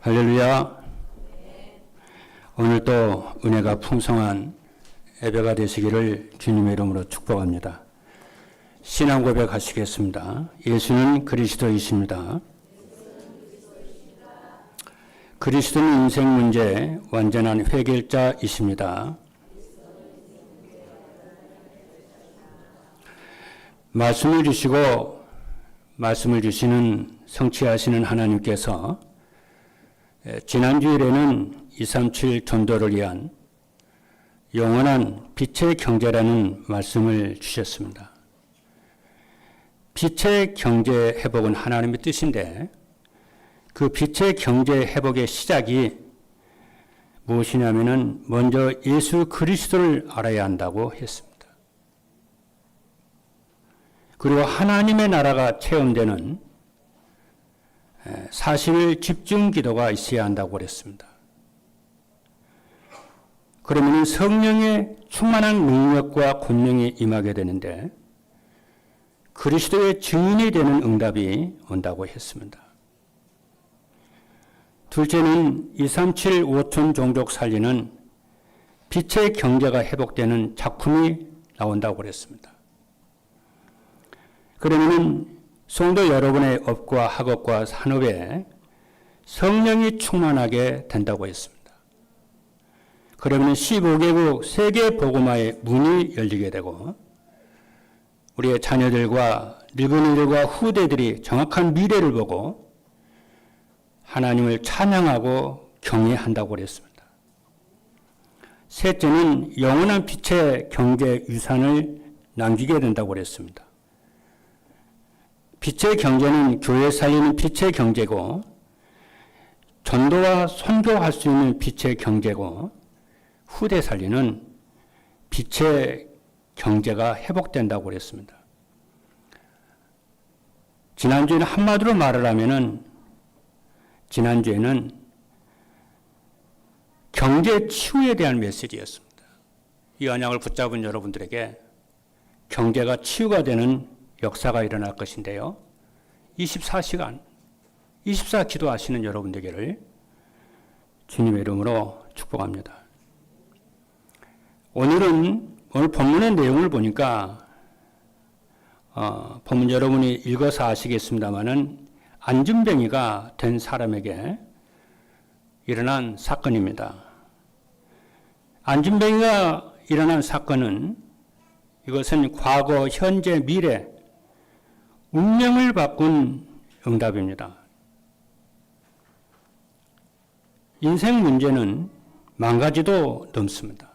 할렐루야. 오늘도 은혜가 풍성한 예배가 되시기를 주님의 이름으로 축복합니다. 신앙 고백하시겠습니다. 예수는 그리스도이십니다. 그리스도는 인생 문제 완전한 해결자이십니다. 말씀을 주시고 말씀을 주시는 성취하시는 하나님께서 지난 주일에는 237 전도를 위한 영원한 빛의 경제라는 말씀을 주셨습니다. 빛의 경제 회복은 하나님의 뜻인데 그 빛의 경제 회복의 시작이 무엇이냐면은 먼저 예수 그리스도를 알아야 한다고 했습니다. 그리고 하나님의 나라가 체험되는 40일 집중 기도가 있어야 한다고 그랬습니다. 그러면 성령의 충만한 능력과 권능이 임하게 되는데 그리스도의 증인이 되는 응답이 온다고 했습니다. 둘째는 237 5천 종족 살리는 빛의 경제가 회복되는 작품이 나온다고 그랬습니다. 그러면 성도 여러분의 업과 학업과 산업에 성령이 충만하게 된다고 했습니다. 그러면 15개국 세계 복음화의 문이 열리게 되고 우리의 자녀들과 늙은이들과 후대들이 정확한 미래를 보고 하나님을 찬양하고 경외한다고 그랬습니다. 셋째는 영원한 빛의 경제 유산을 남기게 된다고 그랬습니다. 빛의 경제는 교회 살리는 빛의 경제고 전도와 선교할 수 있는 빛의 경제고 후대 살리는 빛의 경제가 회복된다고 그랬습니다. 지난주에는 한마디로 말을 하면은 지난주에는 경제 치유에 대한 메시지였습니다. 이 언약을 붙잡은 여러분들에게 경제가 치유가 되는 역사가 일어날 것인데요. 24시간, 24 기도하시는 여러분 되기를 주님의 이름으로 축복합니다. 오늘 본문의 내용을 보니까 본문 여러분이 읽어서 아시겠습니다마는 안진뱅이가 된 사람에게 일어난 사건입니다. 안진뱅이가 일어난 사건은 이것은 과거, 현재, 미래 운명을 바꾼 응답입니다. 인생 문제는 10,000가지도 넘습니다.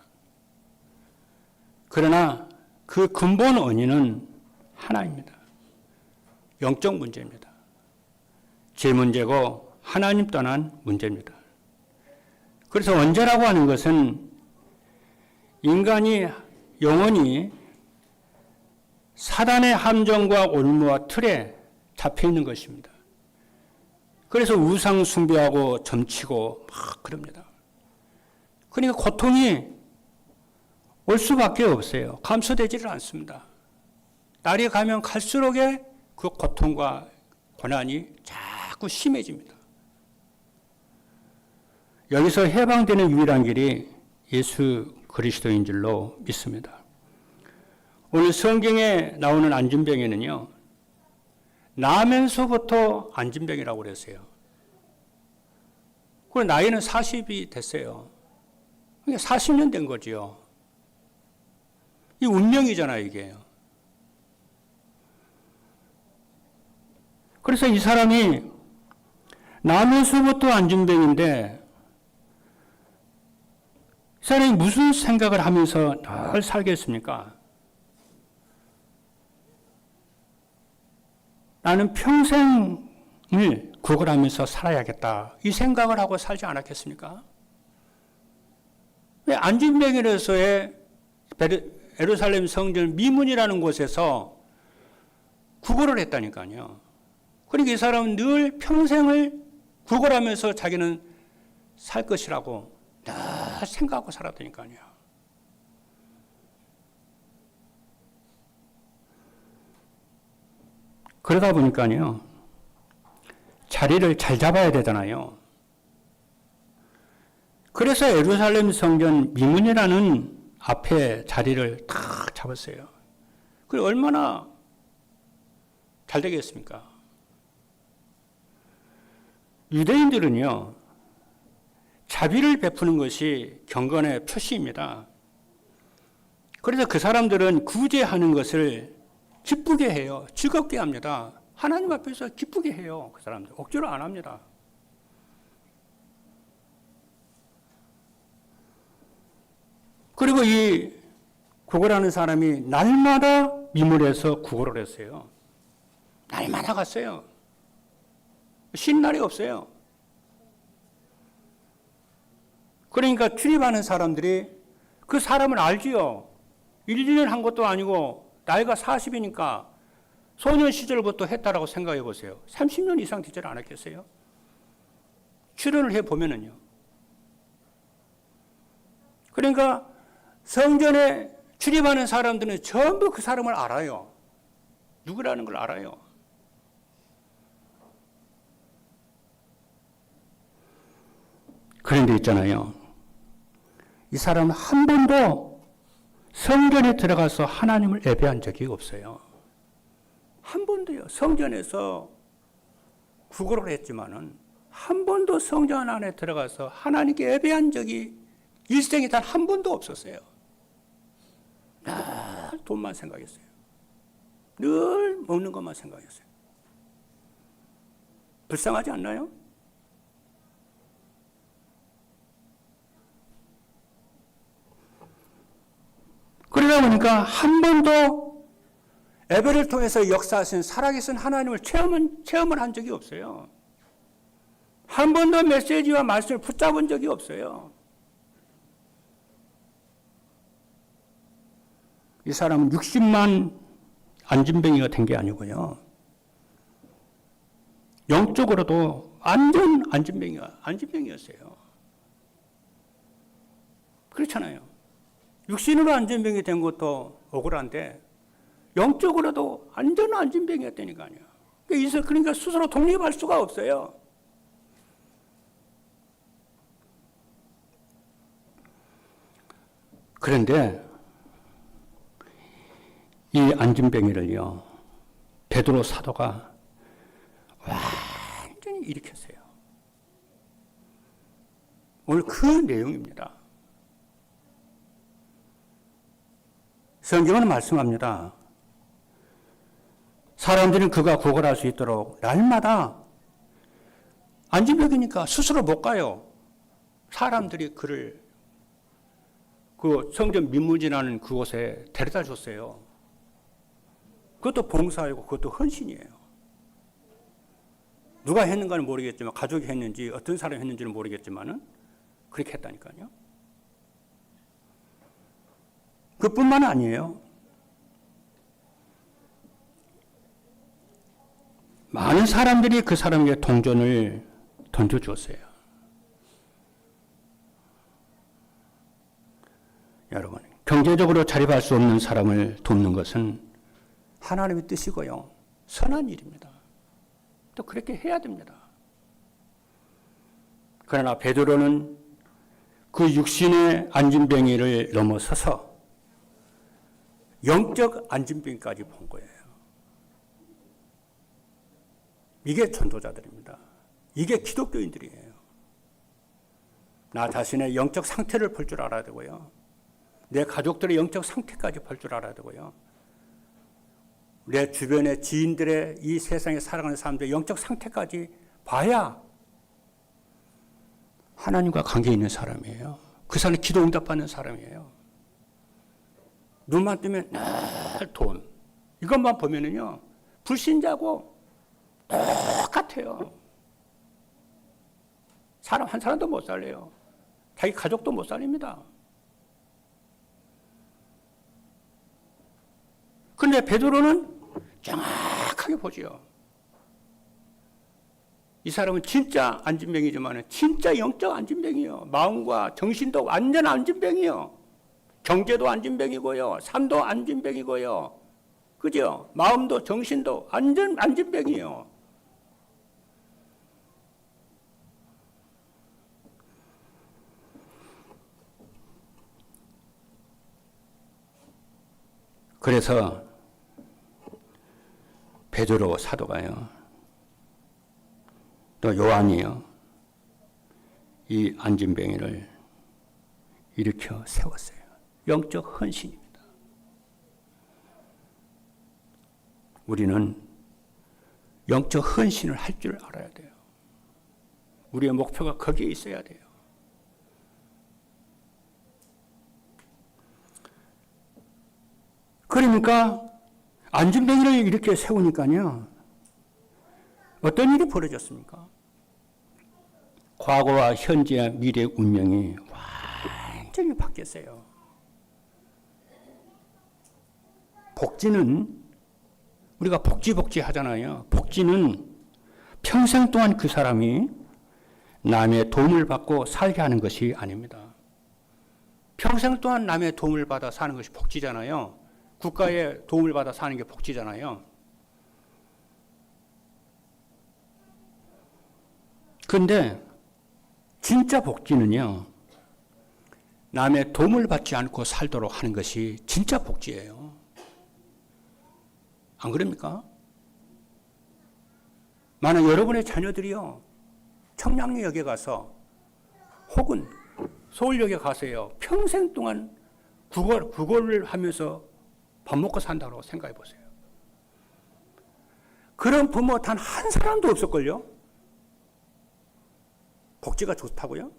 그러나 그 근본 원인은 하나입니다. 영적 문제입니다. 제 문제고 하나님 떠난 문제입니다. 그래서 원죄라고 하는 것은 인간이 영원히 사단의 함정과 올무와 틀에 잡혀 있는 것입니다. 그래서 우상 숭배하고 점치고 막 그럽니다. 그러니까 고통이 올 수밖에 없어요. 감소되지를 않습니다. 날이 가면 갈수록에 그 고통과 고난이 자꾸 심해집니다. 여기서 해방되는 유일한 길이 예수 그리스도인 줄로 믿습니다. 오늘 성경에 나오는 안진뱅이는요, 나면서부터 안진뱅이라고 그랬어요. 그리고 나이는 40이 됐어요. 그러니까 40년 된 거지요. 이 운명이잖아요, 이게. 그래서 이 사람이 나면서부터 안진뱅인데 이 사람이 무슨 생각을 하면서 늘 살겠습니까? 나는 평생을 구걸하면서 살아야겠다. 이 생각을 하고 살지 않았겠습니까? 왜 안진뱅이로서의 예루살렘 성전 미문이라는 곳에서 구걸을 했다니까요. 그러니까 이 사람은 늘 평생을 구걸하면서 자기는 살 것이라고 늘 생각하고 살았다니까요. 그러다 보니까요, 자리를 잘 잡아야 되잖아요. 그래서 예루살렘 성전 미문이라는 앞에 자리를 탁 잡았어요. 그게 얼마나 잘 되겠습니까? 유대인들은요, 자비를 베푸는 것이 경건의 표시입니다. 그래서 그 사람들은 구제하는 것을 기쁘게 해요. 즐겁게 합니다. 하나님 앞에서 기쁘게 해요. 그 사람들. 억지로 안 합니다. 그리고 이 구걸하는 사람이 날마다 미물에서 구걸을 했어요. 날마다 갔어요. 쉰 날이 없어요. 그러니까 출입하는 사람들이 그 사람을 알지요. 1, 2년 한 것도 아니고 나이가 40이니까 소년 시절부터 했다라고 생각해 보세요. 30년 이상 되지 않았겠어요? 출연을 해 보면은요. 그러니까 성전에 출입하는 사람들은 전부 그 사람을 알아요. 누구라는 걸 알아요. 그런데 있잖아요. 이 사람은 한 번도 성전에 들어가서 하나님을 예배한 적이 없어요. 한 번도요. 성전에서 구걸을 했지만은 한 번도 성전 안에 들어가서 하나님께 예배한 적이 일생에 단 한 번도 없었어요. 늘 돈만 생각했어요. 늘 먹는 것만 생각했어요. 불쌍하지 않나요? 그러다 보니까 한 번도 예배를 통해서 역사하신 살아계신 하나님을 체험을 한 적이 없어요. 한 번도 메시지와 말씀을 붙잡은 적이 없어요. 이 사람은 60만 안진뱅이가 된 게 아니고요. 영적으로도 완전 안진뱅이였어요. 그렇잖아요. 육신으로 안진뱅이 된 것도 억울한데 영적으로도 완전 안진뱅이였다니까요. 그러니까 스스로 독립할 수가 없어요. 그런데 이 안진뱅이를요, 베드로 사도가 완전히 일으켰어요. 오늘 그 내용입니다. 성경은 말씀합니다. 사람들은 그가 구걸할 수 있도록 날마다 안진뱅이니까 스스로 못 가요. 사람들이 그를 그 성전 민무지라는 그곳에 데려다 줬어요. 그것도 봉사이고 그것도 헌신이에요. 누가 했는가는 모르겠지만 가족이 했는지 어떤 사람이 했는지는 모르겠지만은 그렇게 했다니까요. 그뿐만 아니에요. 많은 사람들이 그 사람에게 동전을 던져주었어요. 여러분, 경제적으로 자립할 수 없는 사람을 돕는 것은 하나님의 뜻이고요. 선한 일입니다. 또 그렇게 해야 됩니다. 그러나 베드로는 그 육신의 안진뱅이를 넘어서서 영적 안진뱅이까지 본 거예요. 이게 전도자들입니다. 이게 기독교인들이에요. 나 자신의 영적 상태를 볼 줄 알아야 되고요. 내 가족들의 영적 상태까지 볼 줄 알아야 되고요. 내 주변의 지인들의 이 세상에 살아가는 사람들의 영적 상태까지 봐야 하나님과 관계 있는 사람이에요. 그 사람이 기도 응답받는 사람이에요. 눈만 뜨면 늘 돈. 이것만 보면은요, 불신자고 똑같아요. 사람 한 사람도 못 살려요. 자기 가족도 못 살립니다. 그런데 베드로는 정확하게 보지요. 이 사람은 진짜 안진뱅이지만 진짜 영적 안진뱅이요. 마음과 정신도 완전 안진뱅이요. 경제도 안진뱅이고요. 삶도 안진뱅이고요. 그죠? 마음도 정신도 완전 안진뱅이요. 그래서 베드로 사도가요, 또 요한이요, 이 안진뱅이를 일으켜 세웠어요. 영적 헌신입니다. 우리는 영적 헌신을 할 줄 알아야 돼요. 우리의 목표가 거기에 있어야 돼요. 그러니까 안진뱅이를 이렇게 세우니까요, 어떤 일이 벌어졌습니까? 과거와 현재와 미래의 운명이 완전히 바뀌었어요. 복지는 우리가 복지 하잖아요. 복지는 평생 동안 그 사람이 남의 도움을 받고 살게 하는 것이 아닙니다. 평생 동안 남의 도움을 받아 사는 것이 복지잖아요. 국가의 도움을 받아 사는 게 복지잖아요. 그런데 진짜 복지는요, 남의 도움을 받지 않고 살도록 하는 것이 진짜 복지예요. 안 그럽니까? 만약 여러분의 자녀들이요, 청량리역에 가서 혹은 서울역에 가서요, 평생 동안 국어를 하면서 밥 먹고 산다고 생각해 보세요. 그런 부모 단 한 사람도 없을걸요? 복지가 좋다고요?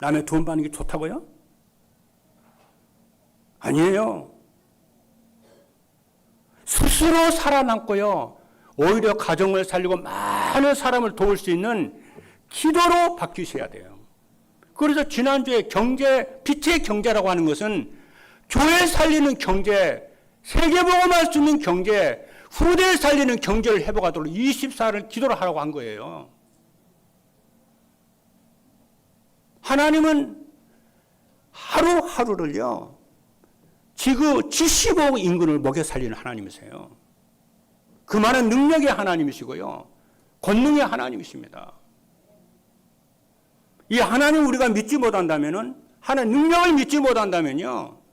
남의 돈 받는 게 좋다고요? 아니에요. 스스로 살아남고요, 오히려 가정을 살리고 많은 사람을 도울 수 있는 기도로 바뀌셔야 돼요. 그래서 지난주에 빛의 경제라고 하는 것은 교회 살리는 경제, 세계복음할 수 있는 경제, 후대를 살리는 경제를 회복하도록 24를 기도를 하라고 한 거예요. 하나님은 하루하루를요, 지구 75억 인근을 먹여 살리는 하나님이세요. 그 많은 능력의 하나님이시고요, 권능의 하나님이십니다. 이 하나님 우리가 믿지 못한다면은, 하나님 능력을 믿지 못한다면요,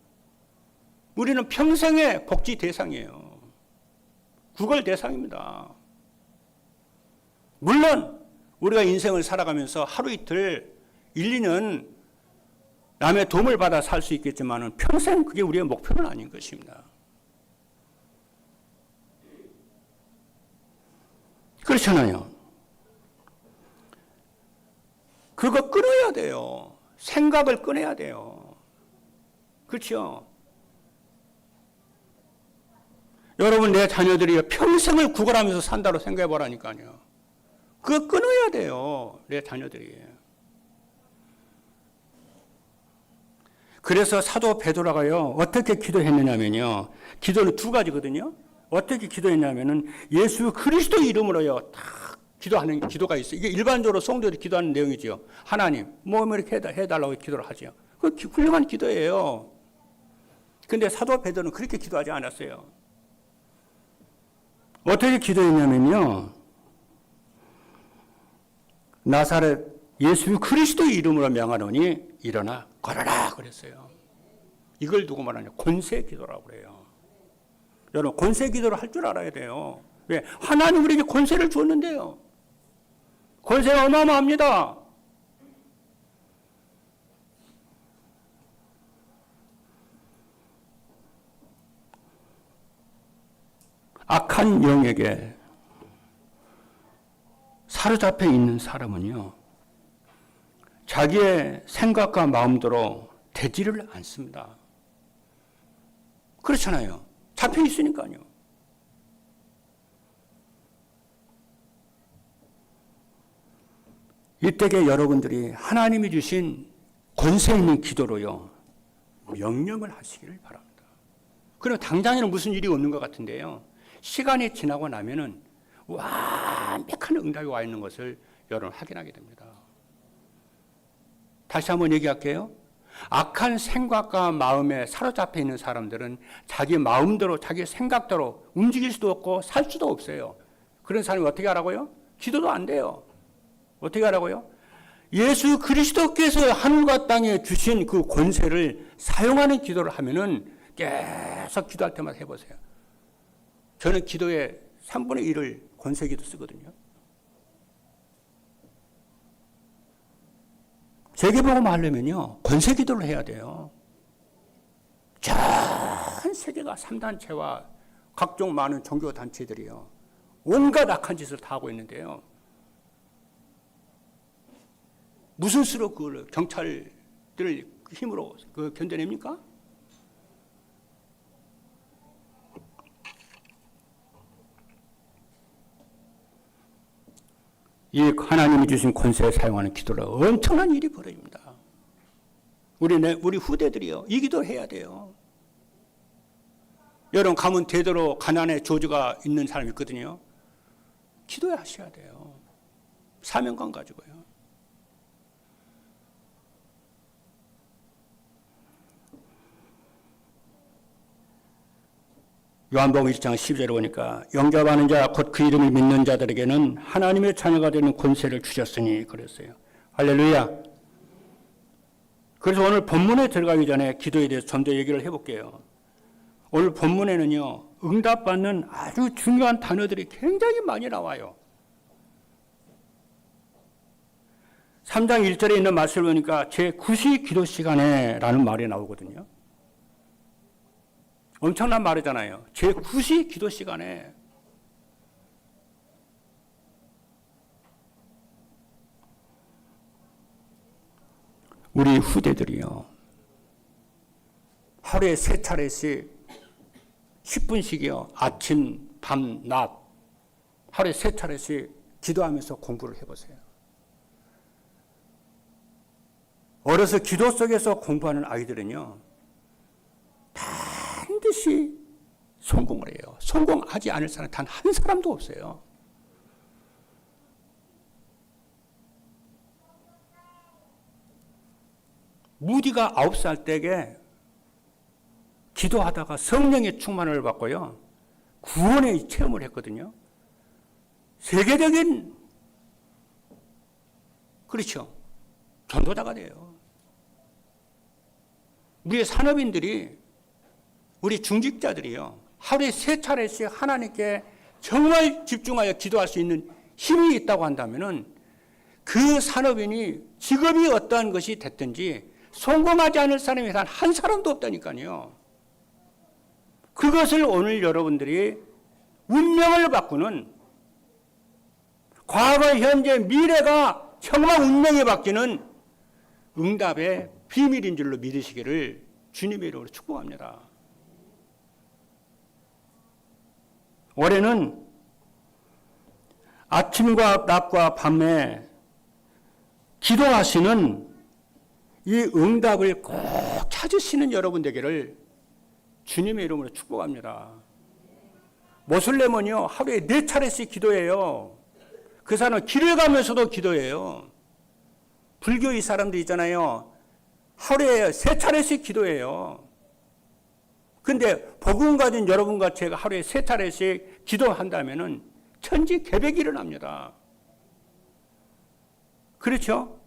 우리는 평생의 복지 대상이에요. 구걸 대상입니다. 물론 우리가 인생을 살아가면서 하루 이틀 1, 2년 남의 도움을 받아 살 수 있겠지만 평생 그게 우리의 목표는 아닌 것입니다. 그렇잖아요. 그거 끊어야 돼요. 생각을 끊어야 돼요. 그렇죠? 여러분, 내 자녀들이 평생을 구걸하면서 산다고 생각해 보라니까요. 그거 끊어야 돼요. 내 자녀들이. 그래서 사도 베드로가요, 어떻게 기도했느냐면요, 기도는 두 가지거든요. 어떻게 기도했냐면은 예수 그리스도 이름으로요, 딱 기도하는 기도가 있어요. 이게 일반적으로 성도들이 기도하는 내용이죠. 하나님, 뭐 이렇게 해달라고 기도를 하죠. 그 훌륭한 기도예요. 근데 사도 베드로는 그렇게 기도하지 않았어요. 어떻게 기도했냐면요, 나사렛 예수 그리스도 이름으로 명하노니 일어나 걸어라 그랬어요. 이걸 누구 말하냐? 권세 기도라고 그래요. 여러분, 권세 기도를 할 줄 알아야 돼요. 왜? 하나님 우리에게 권세를 줬는데요. 권세가 어마어마합니다. 악한 영에게 사로잡혀 있는 사람은요, 자기의 생각과 마음대로 되지를 않습니다. 그렇잖아요. 잡혀 있으니까요. 이때에 여러분들이 하나님이 주신 권세 있는 기도로요, 명령을 하시기를 바랍니다. 그럼 당장에는 무슨 일이 없는 것 같은데요, 시간이 지나고 나면은 완벽한 응답이 와 있는 것을 여러분 확인하게 됩니다. 다시 한번 얘기할게요. 악한 생각과 마음에 사로잡혀 있는 사람들은 자기 마음대로, 자기 생각대로 움직일 수도 없고 살 수도 없어요. 그런 사람이 어떻게 하라고요? 기도도 안 돼요. 어떻게 하라고요? 예수 그리스도께서 하늘과 땅에 주신 그 권세를 사용하는 기도를 하면은 계속 기도할 때마다 해보세요. 저는 기도의 3분의 1을 권세기도 쓰거든요. 세계복음을 하려면요, 권세기도를 해야 돼요. 전 세계가 3단체와 각종 많은 종교단체들이요, 온갖 악한 짓을 다 하고 있는데요. 무슨 수로 그걸 경찰들을 힘으로 견뎌냅니까? 이 하나님이 주신 권세에 사용하는 기도로 엄청난 일이 벌어집니다. 우리 후대들이요, 이 기도 해야 돼요. 여러분 가면 되도록 가난의 조주가 있는 사람이 있거든요. 기도하셔야 돼요. 사명감 가지고요. 요한복음 1장 10절에 보니까 영접하는 자 곧 그 이름을 믿는 자들에게는 하나님의 자녀가 되는 권세를 주셨으니 그랬어요. 할렐루야. 그래서 오늘 본문에 들어가기 전에 기도에 대해서 좀 더 얘기를 해볼게요. 오늘 본문에는요, 응답받는 아주 중요한 단어들이 굉장히 많이 나와요. 3장 1절에 있는 말씀을 보니까 제9시 기도 시간에 라는 말이 나오거든요. 엄청난 말이잖아요. 제9시 기도 시간에. 우리 후대들이요, 하루에 3차례씩 10분씩이요, 아침, 밤, 낮, 하루에 3차례씩 기도하면서 공부를 해보세요. 어려서 기도 속에서 공부하는 아이들은요, 반드시 성공을 해요. 성공하지 않을 사람 단 한 사람도 없어요. 무디가 9살 때에 기도하다가 성령의 충만을 받고요, 구원의 체험을 했거든요. 세계적인, 그렇죠, 전도자가 돼요. 우리의 산업인들이, 우리 중직자들이요, 하루에 3차례씩 하나님께 정말 집중하여 기도할 수 있는 힘이 있다고 한다면은 그 산업인이 직업이 어떠한 것이 됐든지 성공하지 않을 사람이 단 한 사람도 없다니까요. 그것을 오늘 여러분들이 운명을 바꾸는, 과거, 현재, 미래가 정말 운명이 바뀌는 응답의 비밀인 줄로 믿으시기를 주님의 이름으로 축복합니다. 올해는 아침과 낮과 밤에 기도하시는 이 응답을 꼭 찾으시는 여러분 되기를 주님의 이름으로 축복합니다. 모슬렘은요, 하루에 4차례씩 기도해요. 그 사람은 길을 가면서도 기도해요. 불교 이 사람들 있잖아요, 하루에 3차례씩 기도해요. 근데 복음 가진 여러분과 제가 하루에 3차례씩 기도한다면은 천지 개벽이 일어납니다. 그렇죠?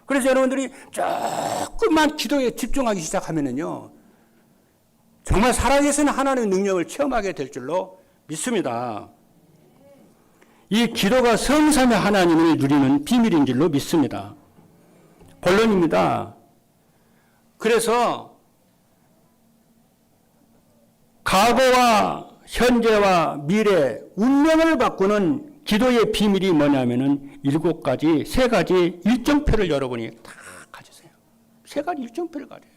그래서 여러분들이 조금만 기도에 집중하기 시작하면은요, 정말 살아계신 하나님의 능력을 체험하게 될 줄로 믿습니다. 이 기도가 성삼의 하나님을 누리는 비밀인 줄로 믿습니다. 본론입니다. 그래서 과거와 현재와 미래, 운명을 바꾸는 기도의 비밀이 뭐냐면은 7가지, 3가지 일정표를 여러분이 다 가지세요. 3가지 일정표를 가져요.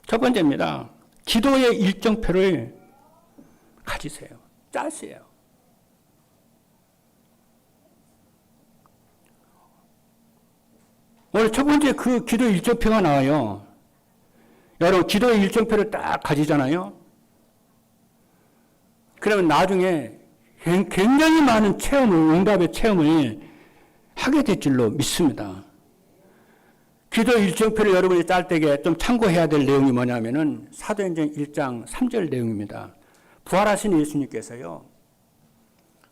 첫 번째입니다. 기도의 일정표를 가지세요. 짜세요. 오늘 첫 번째 그 기도의 일정표가 나와요. 여러분 기도의 일정표를 딱 가지잖아요. 그러면 나중에 굉장히 많은 체험을, 응답의 체험을 하게 될 줄로 믿습니다. 기도 일정표를 여러분이 짤 때에 좀 참고해야 될 내용이 뭐냐면은 사도행전 1장 3절 내용입니다. 부활하신 예수님께서요,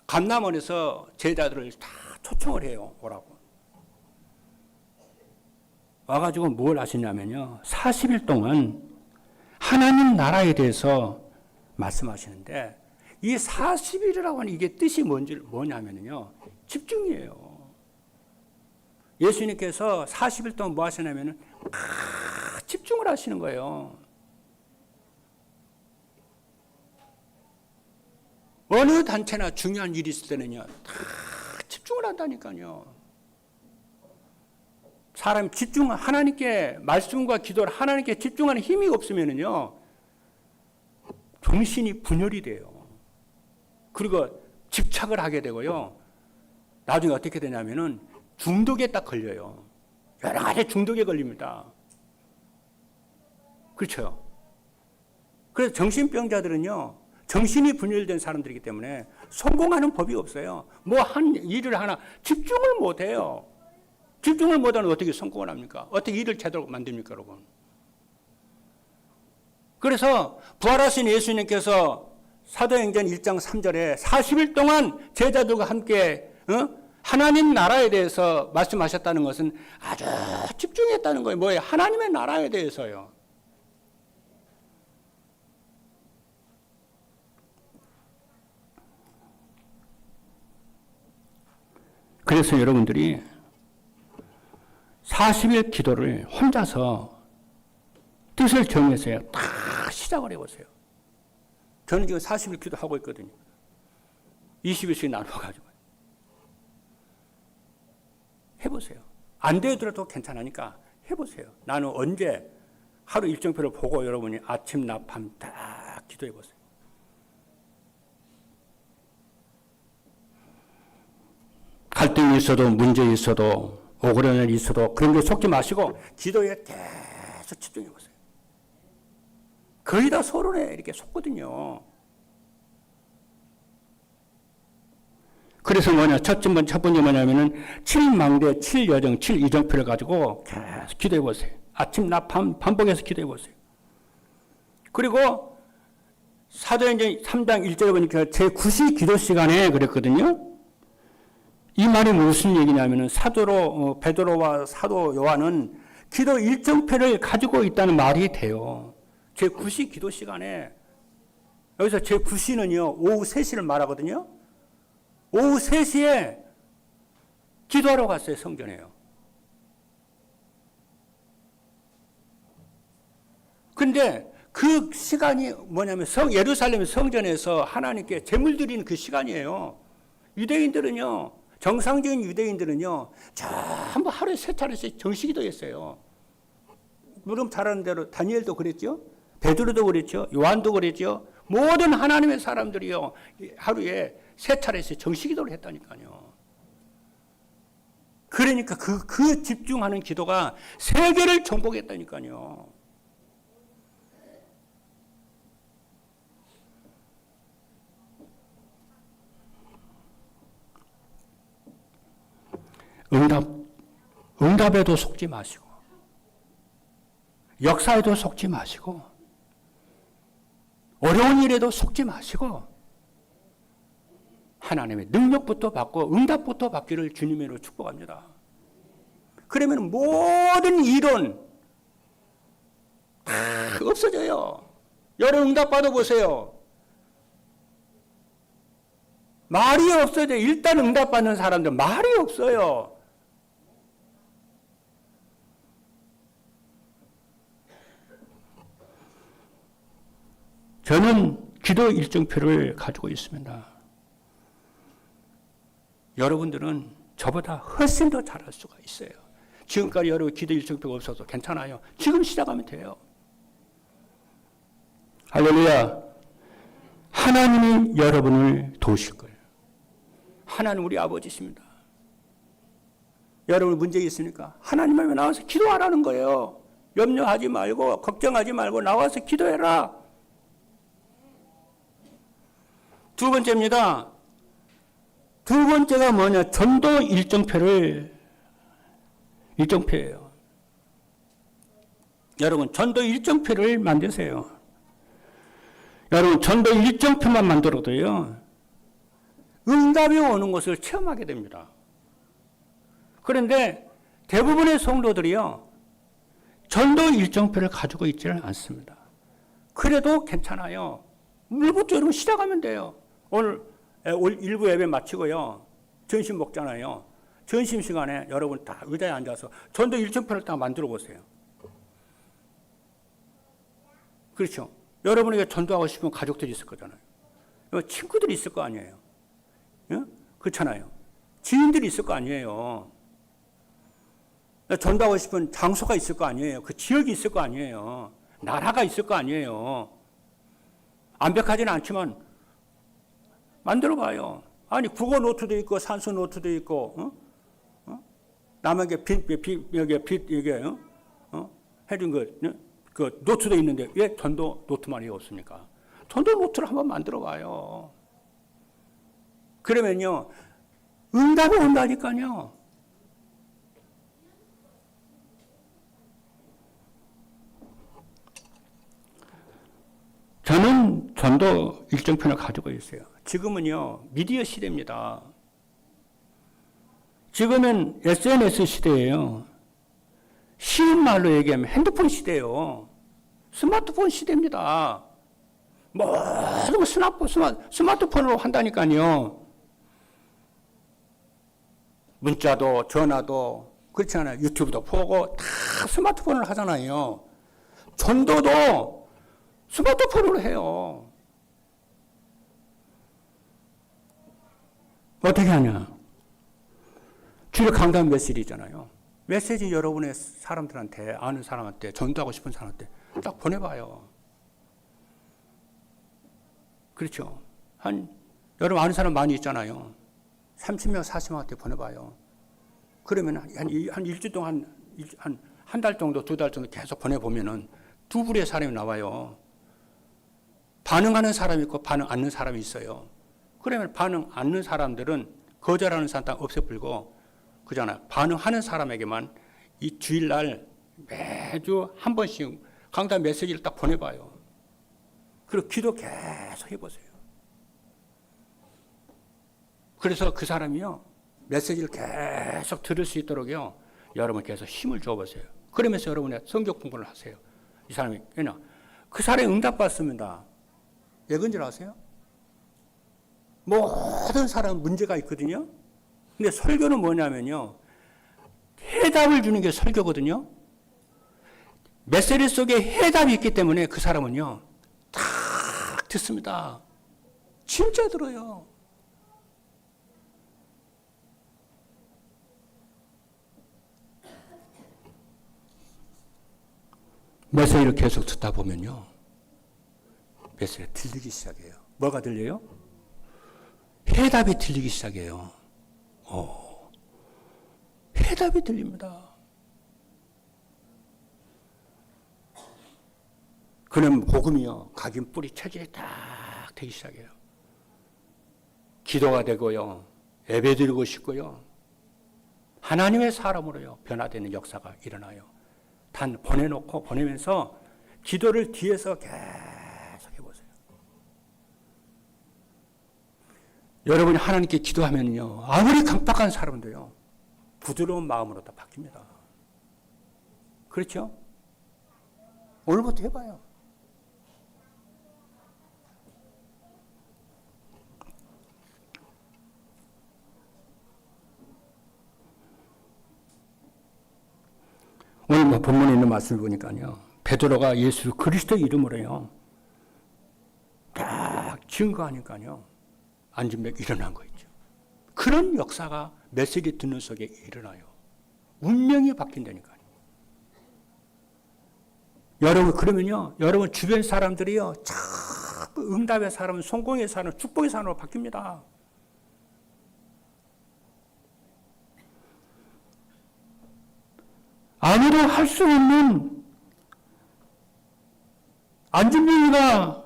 감람원에서 제자들을 다 초청을 해요. 오라고. 와가지고 뭘 하시냐면요. 40일 동안 하나님 나라에 대해서 말씀하시는데 이 40일이라고 하는 이게 뜻이 뭐냐면요. 집중이에요. 예수님께서 40일 동안 뭐 하시냐면은 집중을 하시는 거예요. 어느 단체나 중요한 일이 있을 때는요. 다 집중을 한다니까요. 사람이 하나님께 말씀과 기도를 하나님께 집중하는 힘이 없으면은요. 정신이 분열이 돼요. 그리고 집착을 하게 되고요. 나중에 어떻게 되냐면은 중독에 딱 걸려요. 여러 가지 중독에 걸립니다. 그렇죠? 그래서 정신병자들은요. 정신이 분열된 사람들이기 때문에 성공하는 법이 없어요. 뭐 한 일을 하나 집중을 못 해요. 집중을 못하면 어떻게 성공을 합니까? 어떻게 일을 제대로 만듭니까, 여러분? 그래서 부활하신 예수님께서 사도행전 1장 3절에 40일 동안 제자들과 함께 하나님 나라에 대해서 말씀하셨다는 것은 아주 집중했다는 거예요. 뭐예요? 하나님의 나라에 대해서요. 그래서 여러분들이 40일 기도를 혼자서 뜻을 정해서요. 다 시작을 해보세요. 저는 지금 40일 기도하고 있거든요. 20일씩 나눠가지고. 해보세요. 안 되더라도 괜찮으니까 해보세요. 나는 언제 하루 일정표를 보고 여러분이 아침, 낮, 밤 다 기도해보세요. 갈등이 있어도 문제 있어도 억울한 일이 있어도 그런 데 속지 마시고 기도에 계속 집중해보세요. 거의 다 서론에 이렇게 속거든요. 그래서 첫 번째 뭐냐면은 7망대, 7여정, 7이정표를 가지고 계속 기도해보세요. 아침, 낮, 밤 반복해서 기도해보세요. 그리고 사도행전 3장 1절에 보니까 제9시 기도 시간에 그랬거든요. 이 말이 무슨 얘기냐면은 베드로와 사도 요한은 기도 일정표를 가지고 있다는 말이 돼요. 제9시 기도 시간에 여기서 제9시는요 오후 3시를 말하거든요. 오후 3시에 기도하러 갔어요. 성전에요. 근데 그 시간이 뭐냐면 예루살렘 성전에서 하나님께 제물 드리는 그 시간이에요. 유대인들은요 정상적인 유대인들은요 전부 하루에 3차례씩 정식기도 했어요. 물론 잘 아는 대로 다니엘도 그랬죠. 베드로도 그랬죠. 요한도 그랬죠. 모든 하나님의 사람들이요 하루에 3차례씩 정식기도를 했다니까요. 그러니까 그 집중하는 기도가 세계를 정복했다니까요. 응답에도 속지 마시고 역사에도 속지 마시고 어려운 일에도 속지 마시고 하나님의 능력부터 받고 응답부터 받기를 주님으로 축복합니다. 그러면 모든 이론 다 없어져요. 여러분 응답 받아보세요. 말이 없어져요. 일단 응답 받는 사람들 말이 없어요. 저는 기도 일정표를 가지고 있습니다. 여러분들은 저보다 훨씬 더 잘할 수가 있어요. 지금까지 여러분 기도 일정표가 없어도 괜찮아요. 지금 시작하면 돼요. 할렐루야. 하나님이 여러분을 도우실 거예요. 하나님 우리 아버지십니다. 여러분 문제 있으니까 하나님 앞에 나와서 기도하라는 거예요. 염려하지 말고 걱정하지 말고 나와서 기도해라. 두 번째입니다. 두 번째가 뭐냐? 전도 일정표예요. 여러분 전도 일정표를 만드세요. 여러분 전도 일정표만 만들어도요. 응답이 오는 것을 체험하게 됩니다. 그런데 대부분의 성도들이요. 전도 일정표를 가지고 있지는 않습니다. 그래도 괜찮아요. 오늘부터 여러분 시작하면 돼요. 오늘 일부 예배 마치고요. 점심 먹잖아요. 점심시간에 여러분 다 의자에 앉아서 전도 일정표를 딱 만들어 보세요. 그렇죠. 여러분에게 전도하고 싶은 가족들이 있을 거잖아요. 친구들이 있을 거 아니에요. 예? 그렇잖아요. 지인들이 있을 거 아니에요. 전도하고 싶은 장소가 있을 거 아니에요. 그 지역이 있을 거 아니에요. 나라가 있을 거 아니에요. 완벽하지는 않지만 만들어 봐요. 아니 국어 노트도 있고 산수 노트도 있고 남에게 해준 그 노트도 있는데 왜 전도 노트만이 없습니까? 전도 노트를 한번 만들어 봐요. 그러면요 응답이 온다니까요. 저는 전도 일정편을 가지고 있어요. 지금은요 미디어 시대입니다. 지금은 SNS 시대예요. 쉬운 말로 얘기하면 핸드폰 시대예요. 스마트폰 시대입니다. 모든 스마트폰으로 한다니까요. 문자도 전화도 그렇지 않아요. 유튜브도 보고 다 스마트폰을 하잖아요. 전도도 스마트폰으로 해요. 어떻게 하냐? 주일 강단 메시지잖아요. 메시지 여러분의 사람들한테, 아는 사람한테, 전도하고 싶은 사람한테 딱 보내봐요. 그렇죠. 여러분 아는 사람 많이 있잖아요. 30명, 40명한테 보내봐요. 그러면 한 일주일 동안, 한 달 정도, 2달 정도 계속 보내보면은 두 부류의 사람이 나와요. 반응하는 사람이 있고 반응 않는 사람이 있어요. 그러면 반응 않는 사람들은 거절하는 사람 다 없애버리고, 그잖아요. 반응하는 사람에게만 이 주일날 매주 한 번씩 강단 메시지를 딱 보내봐요. 그리고 기도 계속 해보세요. 그래서 그 사람이요, 메시지를 계속 들을 수 있도록요, 여러분께서 힘을 줘보세요. 그러면서 여러분의 성경 공부를 하세요. 이 사람이, 왜냐? 그 사람이 응답받습니다. 왜 그런 줄 아세요? 모든 사람은 문제가 있거든요. 근데 설교는 뭐냐면요, 해답을 주는 게 설교거든요. 메시지 속에 해답이 있기 때문에 그 사람은요, 딱 듣습니다. 진짜 들어요. 메시지를 계속 듣다 보면요, 메시지가 들리기 시작해요. 뭐가 들려요? 해답이 들리기 시작해요. 해답이 들립니다. 그럼 복음이요, 각인 뿌리 체질이 딱 되기 시작해요. 기도가 되고요, 예배 드리고 싶고요, 하나님의 사람으로요 변화되는 역사가 일어나요. 단 보내면서 기도를 뒤에서 계속 해보세요. 여러분이 하나님께 기도하면요, 아무리 강박한 사람도요 부드러운 마음으로 다 바뀝니다. 그렇죠? 오늘부터 해봐요. 오늘 본문에 있는 말씀을 보니까요, 베드로가 예수 그리스도 이름으로요 딱 증거하니까요 안진맥 일어난 거 있죠. 그런 역사가 메시지 듣는 속에 일어나요. 운명이 바뀐다니까요. 여러분 그러면요, 여러분 주변 사람들이요 자꾸 응답의 사람, 성공의 사람, 축복의 사람으로 바뀝니다. 아무도 할 수 없는 안진명이가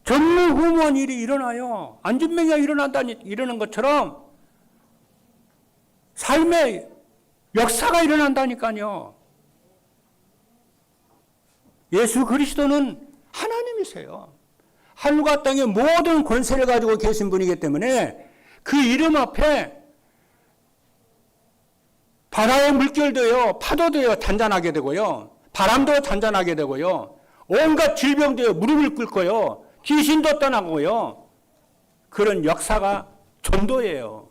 전무후무한 일이 일어나요. 안진명이가 일어나는 것처럼 삶의 역사가 일어난다니까요. 예수 그리스도는 하나님이세요. 하늘과 땅의 모든 권세를 가지고 계신 분이기 때문에 그 이름 앞에 바다의 물결도요, 파도도요, 잔잔하게 되고요. 바람도 잔잔하게 되고요. 온갖 질병도요, 무릎을 꿇고요. 귀신도 떠나고요. 그런 역사가 전도예요.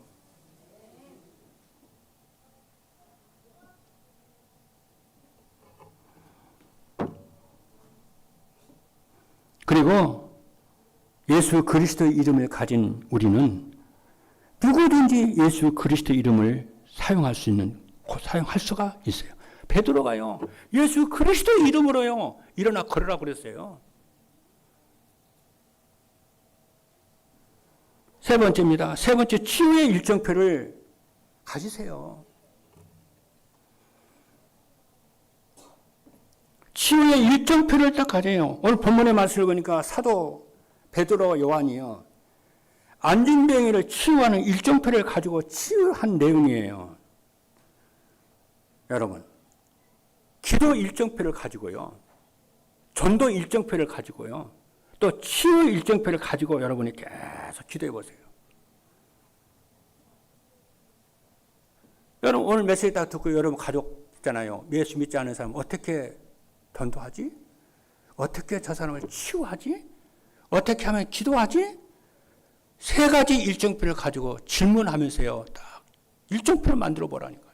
그리고 예수 그리스도의 이름을 가진 우리는 누구든지 예수 그리스도의 이름을 사용할 수가 있어요. 베드로가요, 예수 그리스도의 이름으로요, 일어나 걸으라고 그랬어요. 세 번째입니다. 세 번째, 치유의 일정표를 가지세요. 치유의 일정표를 딱 가져요. 오늘 본문의 말씀을 보니까 사도 베드로 요한이요, 안진병이를 치유하는 일정표를 가지고 치유한 내용이에요. 여러분, 기도 일정표를 가지고요, 전도 일정표를 가지고요, 또 치유 일정표를 가지고 여러분이 계속 기도해 보세요. 여러분, 오늘 메시지 딱 듣고 여러분 가족 있잖아요. 예수 믿지 않는 사람 어떻게 전도하지? 어떻게 저 사람을 치유하지? 어떻게 하면 기도하지? 세 가지 일정표를 가지고 질문하면서요, 딱 일정표를 만들어 보라니까요.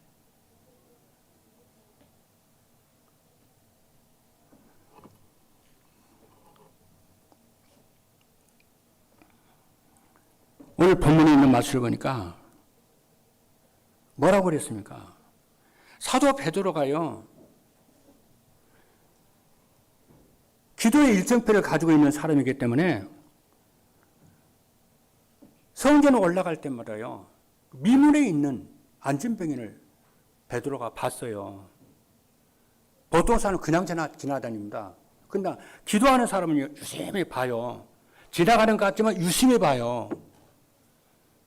오늘 본문에 있는 말씀을 보니까 뭐라고 그랬습니까? 사도 베드로가요, 기도의 일정표를 가지고 있는 사람이기 때문에 성전에 올라갈 때마다요, 미문에 있는 안진병인을 베드로가 봤어요. 보통 사람은 그냥 지나다닙니다. 근데 기도하는 사람은 유심히 봐요. 지나가는 것 같지만 유심히 봐요.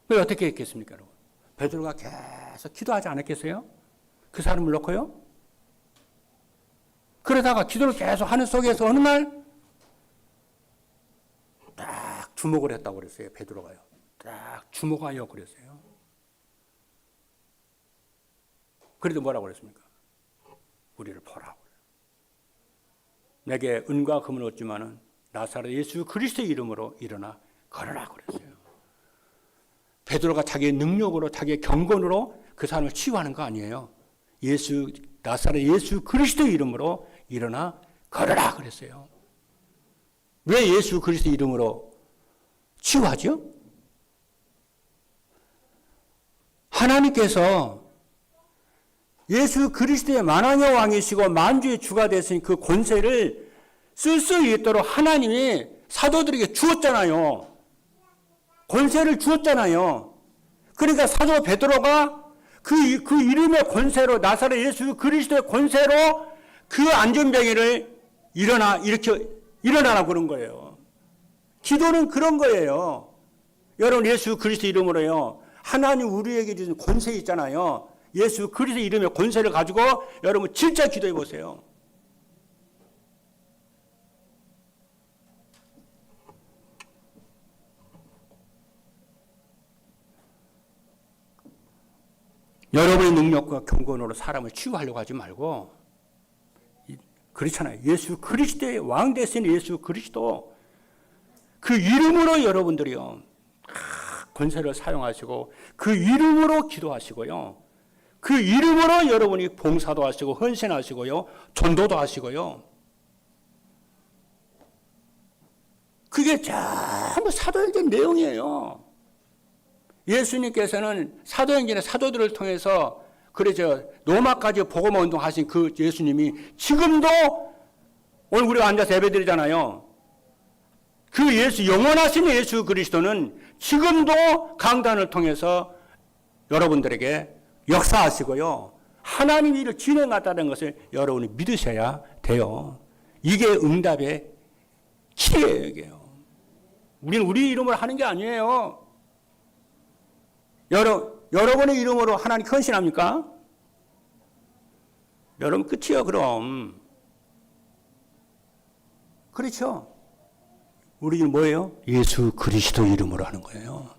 왜 어떻게 했겠습니까, 여러분? 베드로가 계속 기도하지 않았겠어요? 그 사람을 놓고요? 그러다가 기도를 계속 하는 속에서 어느 날 딱 주목을 했다고 그랬어요, 베드로가요. 딱 주목하여 그랬어요. 그래도 뭐라고 그랬습니까? 우리를 보라고. 내게 은과 금은 얻지만은 나사렛 예수 그리스도의 이름으로 일어나 걸으라고 그랬어요. 베드로가 자기의 능력으로, 자기의 경건으로 그 사람을 치유하는 거 아니에요. 나사렛 예수 그리스도의 이름으로 일어나 걸으라 그랬어요. 왜 예수 그리스도 이름으로 치유하죠? 하나님께서 예수 그리스도의 만왕의 왕이시고 만주의 주가 되신 그 권세를 쓸 수 있도록 하나님이 사도들에게 주었잖아요. 권세를 주었잖아요. 그러니까 사도 베드로가 그 이름의 권세로, 나사렛 예수 그리스도의 권세로 그 안전병이를 일어나라고 그런 거예요. 기도는 그런 거예요. 여러분, 예수 그리스도 이름으로요, 하나님 우리에게 주신 권세 있잖아요. 예수 그리스도 이름의 권세를 가지고 여러분 진짜 기도해 보세요. 여러분의 능력과 경건으로 사람을 치유하려고 하지 말고, 그렇잖아요. 예수 그리스도의 왕 되신 예수 그리스도, 그 이름으로 여러분들이요, 권세를 사용하시고 그 이름으로 기도하시고요, 그 이름으로 여러분이 봉사도 하시고 헌신하시고요, 전도도 하시고요. 그게 전부 사도행전 내용이에요. 예수님께서는 사도행전의 사도들을 통해서 로마까지 복음 운동하신 그 예수님이 지금도 오늘 우리가 앉아서 예배드리잖아요. 그 영원하신 예수 그리스도는 지금도 강단을 통해서 여러분들에게 역사하시고요, 하나님 일을 진행하다는 것을 여러분이 믿으셔야 돼요. 이게 응답의 길이에요. 이게요. 우리는 우리 이름으로 하는 게 아니에요. 여러분의 이름으로 하나님 헌신합니까? 여러분 끝이요, 그럼. 그렇죠? 우리는 뭐예요? 예수 그리스도 이름으로 하는 거예요.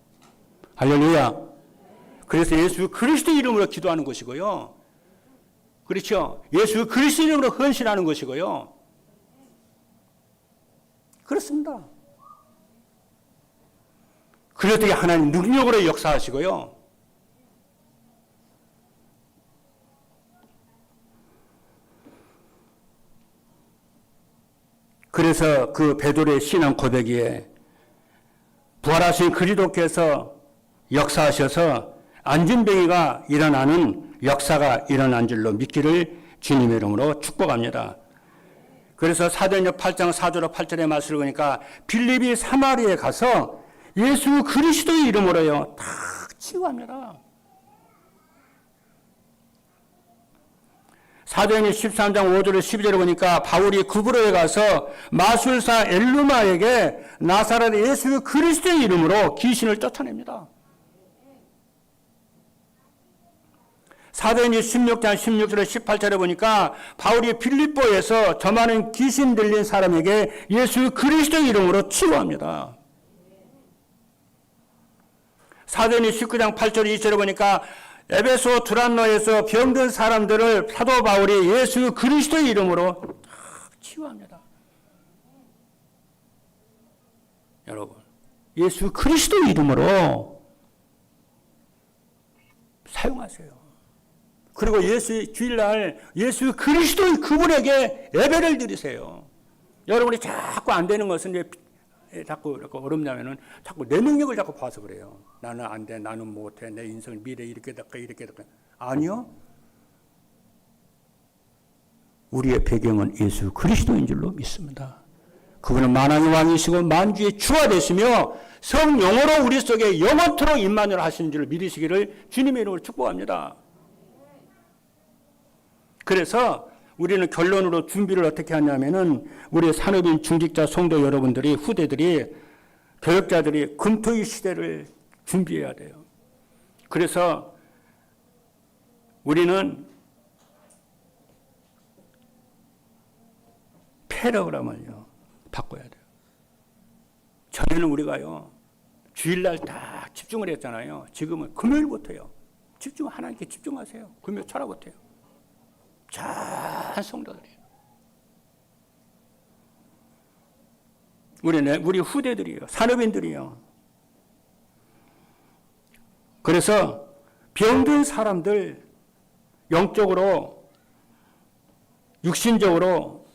할렐루야. 그래서 예수 그리스도 이름으로 기도하는 것이고요. 그렇죠? 예수 그리스도 이름으로 헌신하는 것이고요. 그렇습니다. 그래도 하나님 능력으로 역사하시고요. 그래서 그 베드로의 신앙 고백에 부활하신 그리스도께서 역사하셔서 안진뱅이가 일어나는 역사가 일어난 줄로 믿기를 주님의 이름으로 축복합니다. 그래서 사도행전 8장 4절로 8절의 말씀을 보니까 빌립이 사마리아에 가서 예수 그리스도의 이름으로요 다 치유합니다. 사도행전 13장 5절로 12절을 보니까 바울이 구브로에 가서 마술사 엘루마에게 나사렛 예수 그리스도의 이름으로 귀신을 쫓아냅니다. 사도행전 16장 16절로 18절에 보니까 바울이 빌립보에서 저 많은 귀신 들린 사람에게 예수 그리스도의 이름으로 치유합니다. 사도행전 19장 8절 2절에 보니까 에베소 두란노에서 병든 사람들을 사도 바울이 예수 그리스도의 이름으로 치유합니다. 여러분, 예수 그리스도의 이름으로 사용하세요. 그리고 주일날 예수 그리스도의 그분에게 예배를 드리세요. 여러분이 자꾸 안 되는 것은 자꾸 어렵냐면은 자꾸 내 능력을 자꾸 봐서 그래요. 나는 안 돼, 나는 못해, 내 인생 미래 이렇게 될까 이렇게 될까. 아니요. 우리의 배경은 예수 그리스도인 줄로 믿습니다. 그분은 만왕의 왕이시고 만주의 주가 되시며 성령으로 우리 속에 영원토록 임만을 하시는 줄을 믿으시기를 주님의 이름으로 축복합니다. 그래서 우리는 결론으로 준비를 어떻게 하냐면은 우리 산업인 중직자 성도 여러분들이 후대들이 교역자들이 금토의 시대를 준비해야 돼요. 그래서 우리는 패러그램을요 바꿔야 돼요. 전에는 우리가요 주일날 다 집중을 했잖아요. 지금은 금요일부터요 집중 하나님께 집중하세요. 금요일 철학부터요. 전 성도들이에요. 우리 후대들이요. 산업인들이요. 그래서 병든 사람들 영적으로 육신적으로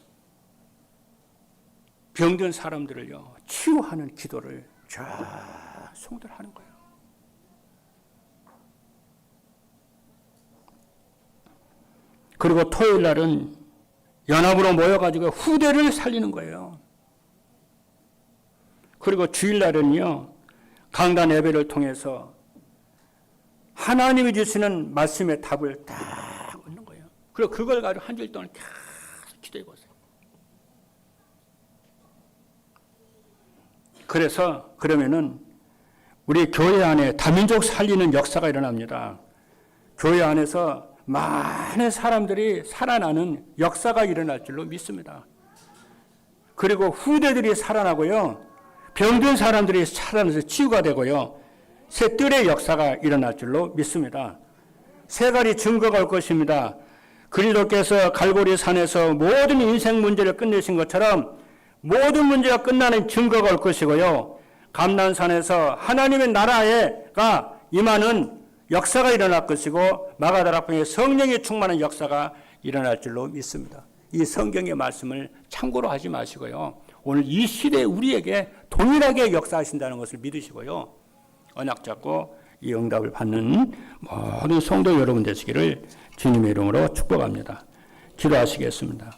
병든 사람들을요 치유하는 기도를 전 성도들 하는 거예요. 그리고 토요일 날은 연합으로 모여가지고 후대를 살리는 거예요. 그리고 주일 날은요, 강단 예배를 통해서 하나님이 주시는 말씀의 답을 딱 얻는 거예요. 그리고 그걸 가지고 한 주일 동안 계속 기도해 보세요. 그래서 그러면은 우리 교회 안에 다민족 살리는 역사가 일어납니다. 교회 안에서 많은 사람들이 살아나는 역사가 일어날 줄로 믿습니다. 그리고 후대들이 살아나고요. 병든 사람들이 살아나서 치유가 되고요. 새 뜰의 역사가 일어날 줄로 믿습니다. 세 가지 증거가 올 것입니다. 그리스도께서 갈보리 산에서 모든 인생 문제를 끝내신 것처럼 모든 문제가 끝나는 증거가 올 것이고요. 감난산에서 하나님의 나라가 임하는 역사가 일어날 것이고 마가다락방에 성령이 충만한 역사가 일어날 줄로 믿습니다. 이 성경의 말씀을 참고로 하지 마시고요. 오늘 이 시대에 우리에게 동일하게 역사하신다는 것을 믿으시고요. 언약 잡고 이 응답을 받는 모든 성도 여러분 되시기를 주님의 이름으로 축복합니다. 기도하시겠습니다.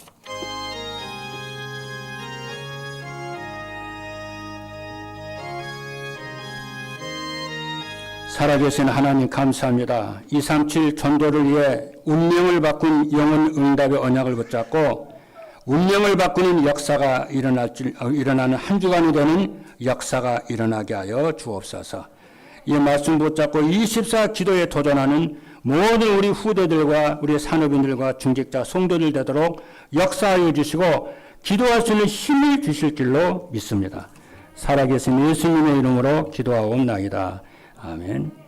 살아계신 하나님 감사합니다. 237 전도를 위해 운명을 바꾼 영혼 응답의 언약을 붙잡고 운명을 바꾸는 역사가 일어나는 한 주간이 되는 역사가 일어나게 하여 주옵소서. 이 말씀 붙잡고 24 기도에 도전하는 모든 우리 후대들과 우리 산업인들과 중직자 성도들 되도록 역사하여 주시고 기도할 수 있는 힘을 주실 줄로 믿습니다. 살아계신 예수님의 이름으로 기도하옵나이다. 아멘.